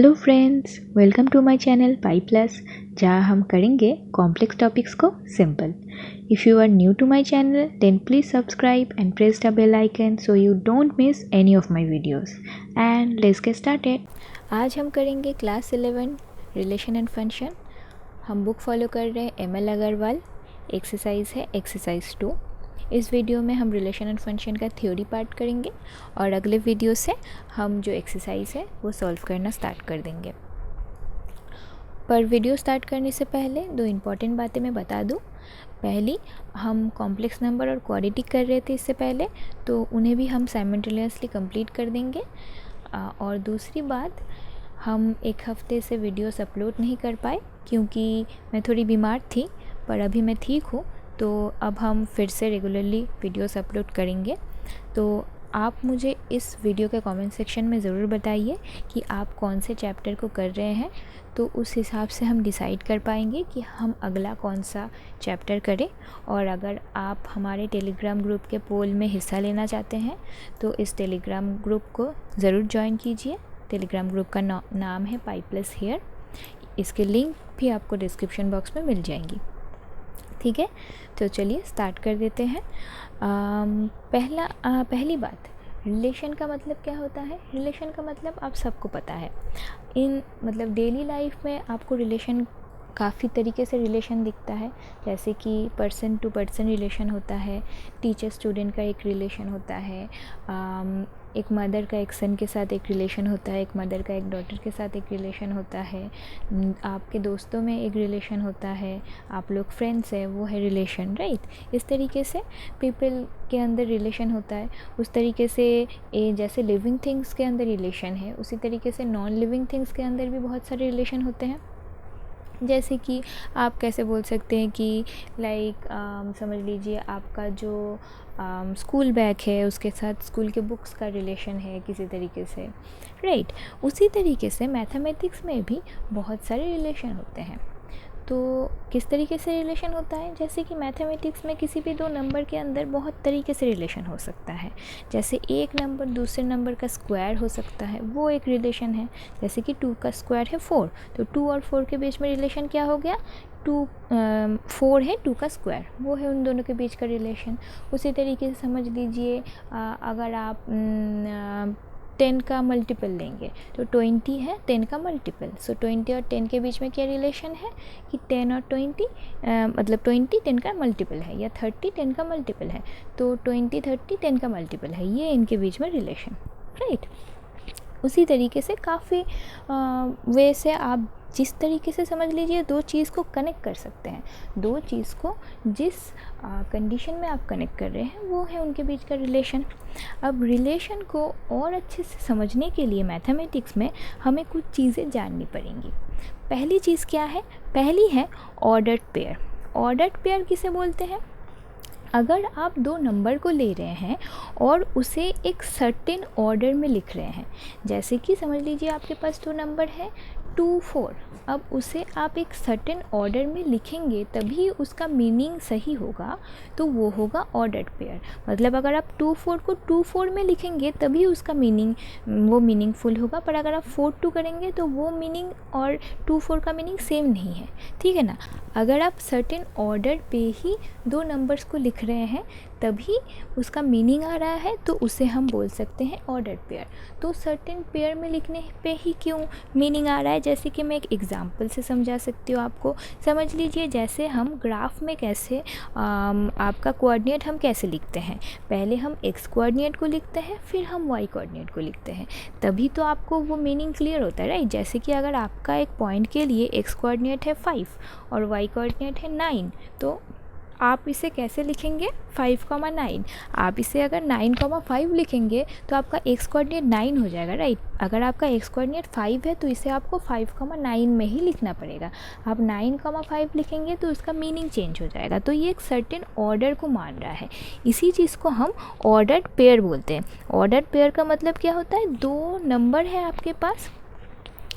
Hello friends, welcome to my channel pi plus, जहाँ हम करेंगे कॉम्प्लेक्स टॉपिक्स को simple. If you are new to my channel then please subscribe and press the bell icon so you don't miss any of my videos. And let's get started. आज हम करेंगे class 11 relation and function. हम book follow कर रहे हैं ML Agarwal. Exercise है exercise 2। इस video में हम रिलेशन एंड फंक्शन का थ्योरी पार्ट करेंगे और अगले वीडियो से हम जो एक्सरसाइज है वो सॉल्व करना स्टार्ट कर देंगे। पर वीडियो स्टार्ट करने से पहले दो इम्पॉर्टेंट बातें मैं बता दूं। पहली, हम कॉम्प्लेक्स नंबर और क्वाड्रेटिक कर रहे थे इससे पहले, तो उन्हें भी हम साइमल्टेनियसली कंप्लीट कर देंगे। और दूसरी बात, हम एक हफ्ते से वीडियोस अपलोड नहीं कर पाए क्योंकि मैं थोड़ी बीमार थी, पर अभी मैं ठीक हूँ, तो अब हम फिर से रेगुलरली वीडियोस अपलोड करेंगे। तो आप मुझे इस वीडियो के कमेंट सेक्शन में ज़रूर बताइए कि आप कौन से चैप्टर को कर रहे हैं, तो उस हिसाब से हम डिसाइड कर पाएंगे कि हम अगला कौन सा चैप्टर करें। और अगर आप हमारे टेलीग्राम ग्रुप के पोल में हिस्सा लेना चाहते हैं तो इस टेलीग्राम ग्रुप को ज़रूर ज्वाइन कीजिए। टेलीग्राम ग्रुप का नाम है पाई प्लस हेयर। इसके लिंक भी आपको डिस्क्रिप्शन बॉक्स में मिल जाएंगी। ठीक है, तो चलिए स्टार्ट कर देते हैं। पहली बात, रिलेशन का मतलब क्या होता है। रिलेशन का मतलब आप सबको पता है। मतलब डेली लाइफ में आपको रिलेशन काफ़ी तरीके से रिलेशन दिखता है, जैसे कि पर्सन टू पर्सन रिलेशन होता है, टीचर स्टूडेंट का एक रिलेशन होता है, एक मदर का एक सन के साथ एक रिलेशन होता है, एक मदर का एक डॉटर के साथ एक रिलेशन होता है, आपके दोस्तों में एक रिलेशन होता है, आप लोग फ्रेंड्स हैं वो है रिलेशन, राइट। इस तरीके से पीपल के अंदर रिलेशन होता है। उस तरीके से जैसे लिविंग थिंग्स के अंदर रिलेशन है, उसी तरीके से नॉन लिविंग थिंग्स के अंदर भी बहुत सारे रिलेशन होते हैं। जैसे कि आप कैसे बोल सकते हैं कि लाइक समझ लीजिए आपका जो स्कूल बैग है उसके साथ स्कूल के बुक्स का रिलेशन है किसी तरीके से, राइट। उसी तरीके से मैथमेटिक्स में भी बहुत सारे रिलेशन होते हैं। तो किस तरीके से रिलेशन होता है, जैसे कि मैथमेटिक्स में किसी भी दो नंबर के अंदर बहुत तरीके से रिलेशन हो सकता है। जैसे एक नंबर दूसरे नंबर का स्क्वायर हो सकता है, वो एक रिलेशन है। जैसे कि 2 का स्क्वायर है 4, तो 2 और 4 के बीच में रिलेशन क्या हो गया, 4 है 2 का स्क्वायर, वो है उन दोनों के बीच का रिलेशन। उसी तरीके से समझ लीजिए अगर आप 10 का मल्टीपल लेंगे तो 20 है 10 का मल्टीपल। सो 20 और 10 के बीच में क्या रिलेशन है कि 10 और 20 मतलब 20 10 का मल्टीपल है, या 30 10 का मल्टीपल है, तो 20 30 10 का मल्टीपल है, ये इनके बीच में रिलेशन, राइट। उसी तरीके से काफ़ी वे से आप जिस तरीके से समझ लीजिए दो चीज़ को कनेक्ट कर सकते हैं। दो चीज़ को जिस कंडीशन में आप कनेक्ट कर रहे हैं वो है उनके बीच का रिलेशन। अब रिलेशन को और अच्छे से समझने के लिए मैथमेटिक्स में हमें कुछ चीज़ें जाननी पड़ेंगी। पहली चीज़ क्या है, पहली है ऑर्डर्ड पेयर। ऑर्डर्ड पेयर किसे बोलते हैं, अगर आप दो नंबर को ले रहे हैं और उसे एक सर्टेन ऑर्डर में लिख रहे हैं, जैसे कि समझ लीजिए आपके पास दो नंबर है 2 4, अब उसे आप एक सर्टेन ऑर्डर में लिखेंगे तभी उसका मीनिंग सही होगा, तो वो होगा ऑर्डर्ड पेयर। मतलब अगर आप 2 4 को 2 4 में लिखेंगे तभी उसका मीनिंग वो मीनिंगफुल होगा, पर अगर आप 4 2 करेंगे तो वो मीनिंग और 2 4 का मीनिंग सेम नहीं है, ठीक है ना। अगर आप सर्टेन ऑर्डर पे ही दो नंबर्स को लिख रहे हैं तभी उसका मीनिंग आ रहा है, तो उसे हम बोल सकते हैं ऑर्डर्ड पेयर। तो सर्टेन पेयर में लिखने पे ही क्यों मीनिंग आ रहा है, जैसे कि मैं एक एग्जांपल से समझा सकती हूँ आपको। समझ लीजिए जैसे हम ग्राफ में कैसे आपका कोऑर्डिनेट हम कैसे लिखते हैं, पहले हम एक्स कोऑर्डिनेट को लिखते हैं फिर हम वाई कोऑर्डिनेट को लिखते हैं, तभी तो आपको वो मीनिंग क्लियर होता है, राइट। जैसे कि अगर आपका एक पॉइंट के लिए एक्स कोऑर्डिनेट है 5 और वाई कोऑर्डिनेट है 9, तो आप इसे कैसे लिखेंगे 5,9। आप इसे अगर 9,5 लिखेंगे तो आपका एक्स कोऑर्डिनेट 9 हो जाएगा, राइट। अगर आपका एक्स कोऑर्डिनेट 5 है तो इसे आपको 5,9 में ही लिखना पड़ेगा। आप 9,5 लिखेंगे तो उसका मीनिंग चेंज हो जाएगा। तो ये एक सर्टेन ऑर्डर को मान रहा है, इसी चीज़ को हम ऑर्डर्ड पेयर बोलते हैं। ऑर्डर्ड पेयर का मतलब क्या होता है, दो नंबर है आपके पास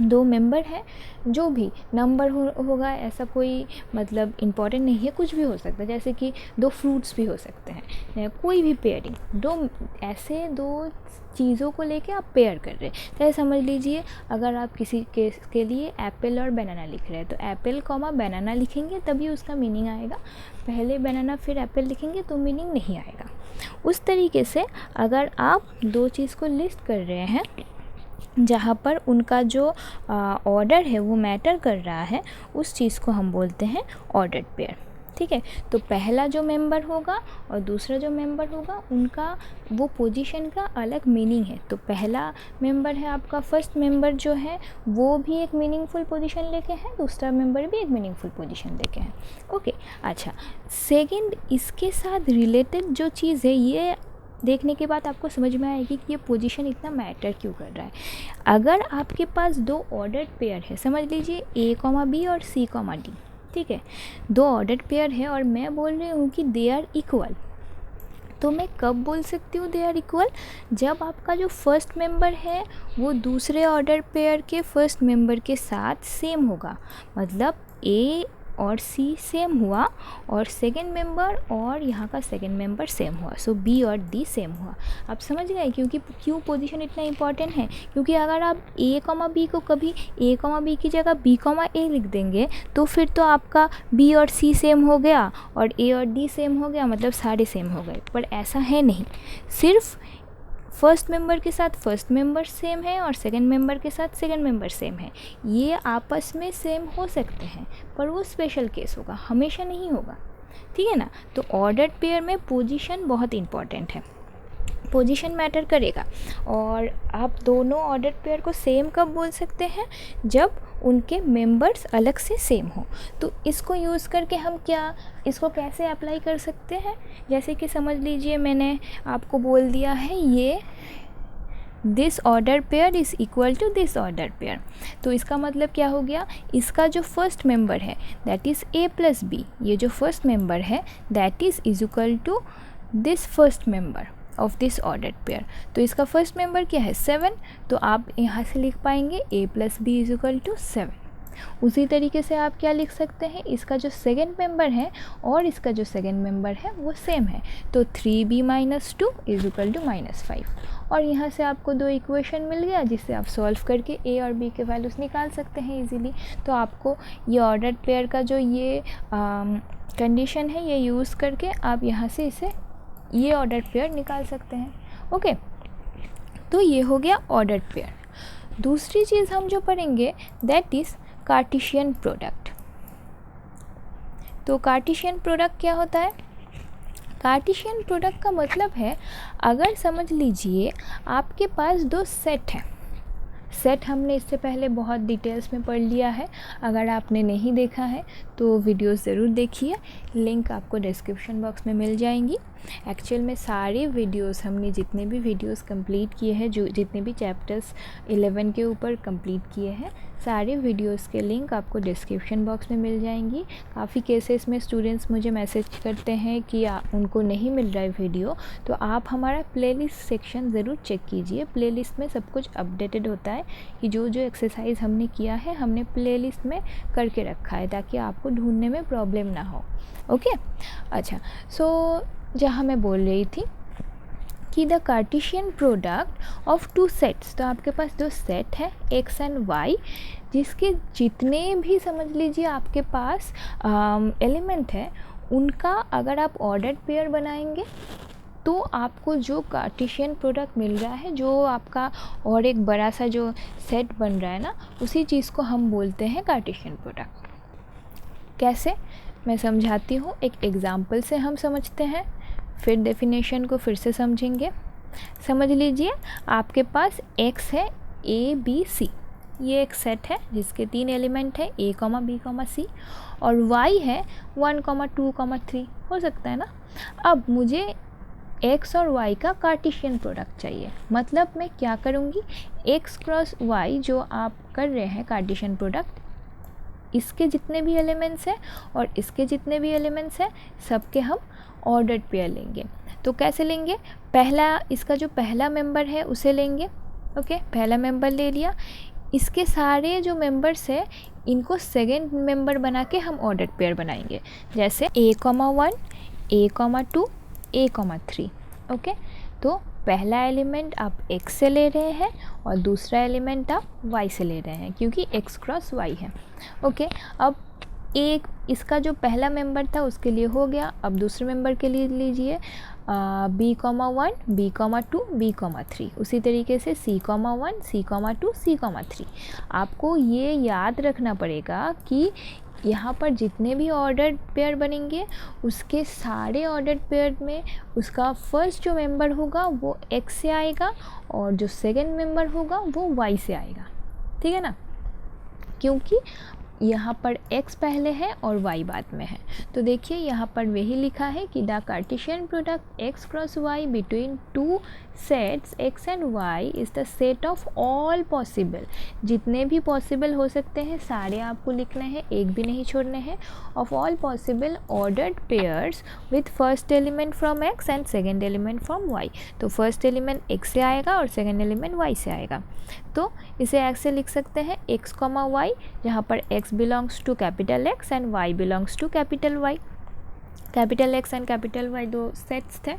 दो मेंबर हैं, जो भी नंबर होगा, ऐसा कोई मतलब इम्पॉर्टेंट नहीं है, कुछ भी हो सकता है, जैसे कि दो फ्रूट्स भी हो सकते हैं, कोई भी पेयरिंग, ऐसे दो चीज़ों को लेके आप पेयर कर रहे हैं। जैसे समझ लीजिए अगर आप किसी केस के लिए एप्पल और बनाना लिख रहे हैं, तो एप्पल कॉमा बनाना लिखेंगे तभी उसका मीनिंग आएगा, पहले बनाना फिर एप्पल लिखेंगे तो मीनिंग नहीं आएगा। उस तरीके से अगर आप दो चीज़ को लिस्ट कर रहे हैं जहाँ पर उनका जो ऑर्डर है वो मैटर कर रहा है, उस चीज़ को हम बोलते हैं ऑर्डर्ड पेयर। ठीक है, तो पहला जो मेंबर होगा और दूसरा जो मेंबर होगा, उनका वो पोजीशन का अलग मीनिंग है। तो पहला मेंबर है आपका, फर्स्ट मेंबर जो है वो भी एक मीनिंगफुल पोजीशन लेके है, दूसरा मेंबर भी एक मीनिंगफुल पोजीशन लेके है। ओके, अच्छा, सेकंड इसके साथ रिलेटेड जो चीज़ है, ये देखने के बाद आपको समझ में आएगी कि ये पोजीशन इतना मैटर क्यों कर रहा है। अगर आपके पास दो ऑर्डर्ड पेयर है, समझ लीजिए A, B और C, D, ठीक है, दो ऑर्डर्ड पेयर है और मैं बोल रही हूँ कि दे आर इक्वल, तो मैं कब बोल सकती हूँ दे आर इक्वल? जब आपका जो फर्स्ट मेंबर है वो दूसरे ऑर्डर पेयर के फर्स्ट मेंबर के साथ सेम होगा, मतलब A और C सेम हुआ और सेकेंड मेंबर और यहाँ का सेकेंड मेंबर सेम हुआ, सो B और D सेम हुआ। आप समझ गए क्यों पोजीशन इतना इंपॉर्टेंट है? क्योंकि अगर आप A, B को कभी A, B की जगह B, A लिख देंगे तो फिर तो आपका B और C सेम हो गया और A और D सेम हो गया, मतलब सारे सेम हो गए। पर ऐसा है नहीं, सिर्फ फर्स्ट मेंबर के साथ फर्स्ट मेंबर सेम है और सेकंड मेंबर के साथ सेकंड मेंबर सेम है। ये आपस में सेम हो सकते हैं पर वो स्पेशल केस होगा, हमेशा नहीं होगा। ठीक है ना, तो ऑर्डर्ड पेयर में पोजीशन बहुत इंपॉर्टेंट है, पोजीशन मैटर करेगा। और आप दोनों ऑर्डर्ड पेयर को सेम कब बोल सकते हैं? जब उनके मेंबर्स अलग से सेम हो। तो इसको यूज़ करके हम इसको कैसे अप्लाई कर सकते हैं? जैसे कि समझ लीजिए मैंने आपको बोल दिया है ये this order pair is equal to this order pair, तो इसका मतलब क्या हो गया? इसका जो फर्स्ट मेंबर है दैट इज़ A+B, ये जो फर्स्ट मेंबर है that is equal to this first member of this ordered pair. तो इसका फर्स्ट मेंबर क्या है? 7, तो आप यहाँ से लिख पाएंगे A+B इज इक्वल टू 7। उसी तरीके से आप क्या लिख सकते हैं? इसका जो सेकेंड मेंबर है और इसका जो सेकेंड मेंबर है वो सेम है, तो 3B - 2 इज इक्वल टू -5। और यहाँ से आपको दो इक्वेशन मिल गया जिससे आप सॉल्व करके A और B के वैल्यूज़ निकाल सकते हैं इजीली। तो आपको ये ऑर्डर्ड पेयर का जो ये कंडीशन है ये यूज़ करके आप यहाँ से ये ऑर्डर्ड पेयर निकाल सकते हैं। ओके, तो ये हो गया ऑर्डर्ड पेयर। दूसरी चीज़ हम जो पढ़ेंगे दैट इज़ कार्टेशियन प्रोडक्ट। तो कार्टेशियन प्रोडक्ट क्या होता है? कार्टेशियन प्रोडक्ट का मतलब है, अगर समझ लीजिए आपके पास दो सेट हैं, सेट हमने इससे पहले बहुत डिटेल्स में पढ़ लिया है, अगर आपने नहीं देखा है तो वीडियोस ज़रूर देखिए, लिंक आपको डिस्क्रिप्शन बॉक्स में मिल जाएंगी। एक्चुअल में सारे वीडियोस हमने जितने भी वीडियोस कंप्लीट किए हैं, जो जितने भी चैप्टर्स 11 के ऊपर कंप्लीट किए हैं, सारे वीडियोस के लिंक आपको डिस्क्रिप्शन बॉक्स में मिल जाएंगी। काफ़ी केसेस में स्टूडेंट्स मुझे मैसेज करते हैं कि उनको नहीं मिल रहा है वीडियो, तो आप हमारा प्लेलिस्ट सेक्शन ज़रूर चेक कीजिए। प्लेलिस्ट में सब कुछ अपडेटेड होता है कि जो जो एक्सरसाइज हमने किया है हमने प्लेलिस्ट में करके रखा है ताकि आपको ढूंढने में प्रॉब्लम ना हो। ओके, अच्छा, सो जहाँ मैं बोल रही थी कि the Cartesian product of two sets, तो आपके पास दो सेट है X एंड Y, जिसके जितने भी समझ लीजिए आपके पास एलिमेंट है, उनका अगर आप ऑर्डर्ड पेयर बनाएंगे तो आपको जो कार्टेशियन प्रोडक्ट मिल रहा है, जो आपका और एक बड़ा सा जो सेट बन रहा है ना, उसी चीज़ को हम बोलते हैं कार्टेशियन प्रोडक्ट। कैसे? मैं समझाती हूँ, एक एग्ज़ाम्पल से हम समझते हैं, फिर डेफिनेशन को फिर से समझेंगे। समझ लीजिए आपके पास X है A, B, C, ये एक सेट है जिसके 3 एलिमेंट है A, B, C, और Y है 1, 2, 3, हो सकता है ना। अब मुझे X और Y का कार्टेशियन प्रोडक्ट चाहिए, मतलब मैं क्या करूँगी? X क्रॉस Y जो आप कर रहे हैं कार्टेशियन प्रोडक्ट, इसके जितने भी एलिमेंट्स हैं और इसके जितने भी एलिमेंट्स हैं सबके हम ऑर्डर्ड पेयर लेंगे। तो कैसे लेंगे? पहला, इसका जो पहला मेंबर है उसे लेंगे। ओके, पहला मेंबर ले लिया, इसके सारे जो मेंबर्स है इनको सेकेंड मेंबर बना के हम ऑर्डर पेयर बनाएंगे, जैसे A,1, A,2, A,3। ओके, तो पहला एलिमेंट आप x से ले रहे हैं और दूसरा एलिमेंट आप y से ले रहे हैं, क्योंकि x क्रॉस y है। ओके, अब एक इसका जो पहला मेंबर था उसके लिए हो गया। अब दूसरे मेंबर के लिए लीजिए B,1, B,2, B,3। उसी तरीके से C,1, C,2, C,3। आपको ये याद रखना पड़ेगा कि यहाँ पर जितने भी ऑर्डर पेयर बनेंगे उसके सारे ऑर्डर पेयर में उसका फर्स्ट जो मेंबर होगा वो x से आएगा और जो सेकंड मेंबर होगा वो y से आएगा। ठीक है ना, क्योंकि यहाँ पर x पहले है और y बाद में है। तो देखिए यहाँ पर वही लिखा है कि the Cartesian product x cross y between two sets x and y is the set of all possible. जितने भी पॉसिबल हो सकते हैं सारे आपको लिखने हैं, एक भी नहीं छोड़ने हैं। Of all possible ordered pairs with first element from x and second element from y। तो फर्स्ट एलिमेंट x से आएगा और सेकेंड एलिमेंट y से आएगा। तो इसे ऐसे लिख सकते हैं x, y, जहाँ पर x belongs to capital X and y belongs to capital Y। Capital X and capital Y दो सेट्स थे।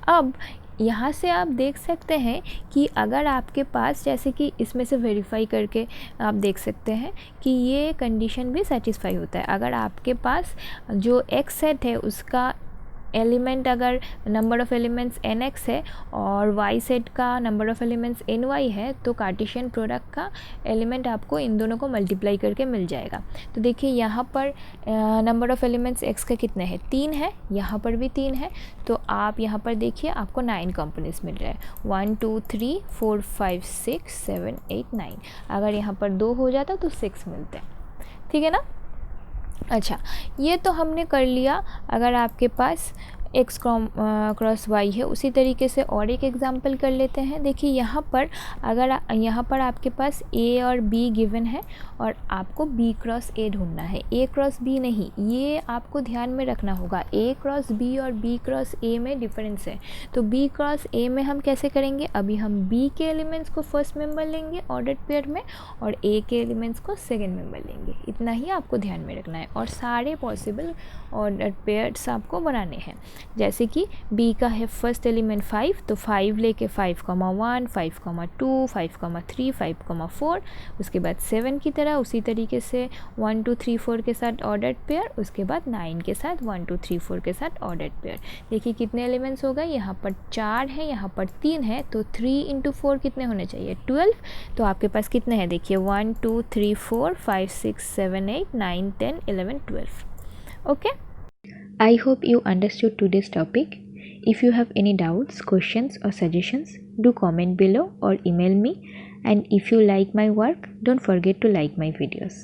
अब यहाँ से आप देख सकते हैं कि अगर आपके पास, जैसे कि इसमें से वेरीफाई करके आप देख सकते हैं कि ये कंडीशन भी सेटिस्फाई होता है। अगर आपके पास जो x सेट है उसका एलिमेंट अगर नंबर ऑफ़ एलिमेंट्स nx है और y सेट का नंबर ऑफ़ एलिमेंट्स ny है, तो कार्टेशियन प्रोडक्ट का एलिमेंट आपको इन दोनों को मल्टीप्लाई करके मिल जाएगा। तो देखिए यहाँ पर नंबर ऑफ़ एलिमेंट्स x के कितने हैं, 3 है, यहाँ पर भी 3 है। तो आप यहाँ पर देखिए आपको 9 कंपोनेंट्स मिल रहे हैं, 1 2 3 4 5 6 7 8 9। अगर यहाँ पर 2 हो जाता तो 6 मिलते हैं। ठीक है ना। अच्छा, ये तो हमने कर लिया अगर आपके पास x क्रॉस y है। उसी तरीके से और एक एग्जांपल कर लेते हैं। देखिए यहाँ पर अगर यहाँ पर आपके पास a और b गिवन है और आपको b क्रॉस a ढूंढना है, a क्रॉस b नहीं। ये आपको ध्यान में रखना होगा, a क्रॉस b और b क्रॉस a में डिफरेंस है। तो b क्रॉस a में हम कैसे करेंगे, अभी हम b के एलिमेंट्स को फर्स्ट मेंबर लेंगे ऑर्डर्ड पेयर में और a के एलिमेंट्स को सेकेंड मेंबर लेंगे। इतना ही आपको ध्यान में रखना है और सारे पॉसिबल ऑर्डर्ड पेयर्स आपको बनाने हैं। जैसे कि b का है फर्स्ट एलिमेंट 5, तो 5 लेके 5, 1, 5, 2, 5, 3, 5, 4, उसके बाद 7 की तरह उसी तरीके से 1 2 3 4 के साथ ऑर्डर्ड पेयर, उसके बाद 9 के साथ 1 2 3 4 के साथ ऑर्डर्ड पेयर। देखिए कितने एलिमेंट्स हो गए, यहाँ पर 4 है, यहाँ पर 3 है, तो 3 × 4 कितने होने चाहिए, 12। तो आपके पास कितने हैं, देखिए 1 2 3 4 5 6 7 8 9 10 11 12। Okay, I hope you understood today's topic. If you have any doubts, questions or suggestions, do comment below or email me. And if you like my work, don't forget to like my videos.